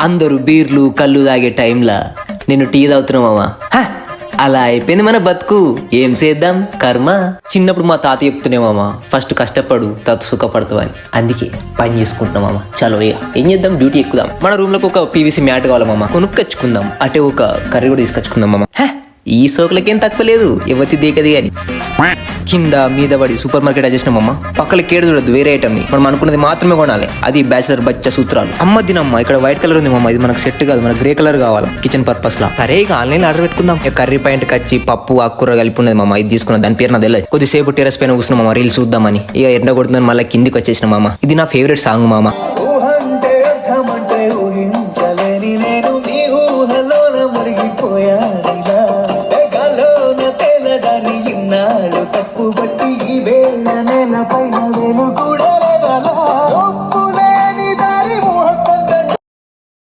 అందరూ బీర్లు కళ్ళు తాగే టైంలా నేను టీ తాగుతున్నా మామ. అలా అయిపోయింది మన బతుకు. ఏం చేద్దాం కర్మ. చిన్నప్పుడు మా తాత చెప్తున్నాయి మామ, ఫస్ట్ కష్టపడు తర్వాత సుఖపడతావు అని. అందుకే పని చేసుకుంటున్నాం మామ. చలో ఇక ఏం చేద్దాం, డ్యూటీ ఎక్కుదాం. మన రూమ్ లోకి ఒక పీవీసీ మ్యాట్ కావాలి మామ, కొనుక్కొచ్చుకుందాం. అటే ఒక కర్రీ కూడా తీసుకొచ్చుకుందాం మామ. ఈ సోకులకేం తక్కువ లేదు, ఎవతి దేకది అని. కింద మీద పడి సూపర్ మార్కెట్ వచ్చేసినామమ్మ. పక్కన కేడు చూడదు, వేరే ఐటమ్ ని మనం అనుకున్నది మాత్రమే కొనాలి. అది బ్యాచిలర్ బచ్చ సూత్రాలు. అమ్మ దినమ్మ, ఇక్కడ వైట్ కలర్ ఉంది మమ్మ, ఇది మనకు సెట్ కాదు, మనకు గ్రే కలర్ కావాలి కిచెన్ పర్పస్ లా. సరే ఇక ఆన్లైన్ ఆర్డర్ పెట్టుకుందాం. కర్రీ పాయింట్ కచ్చి పప్పు ఆకుకూర కలిపి ఉన్నది మమ్మ, ఇది తీసుకున్నా. దాని పేరు నా తెలియదు. కొద్దిసేపు టెరస్ పైన కూర్చున్నాం రీల్స్ చూద్దామని. ఇక ఎండ కొడుతుందని మళ్ళీ కిందికి వచ్చేసిన మామ. ఇది నా ఫేవరెట్ సాంగ్ మామ.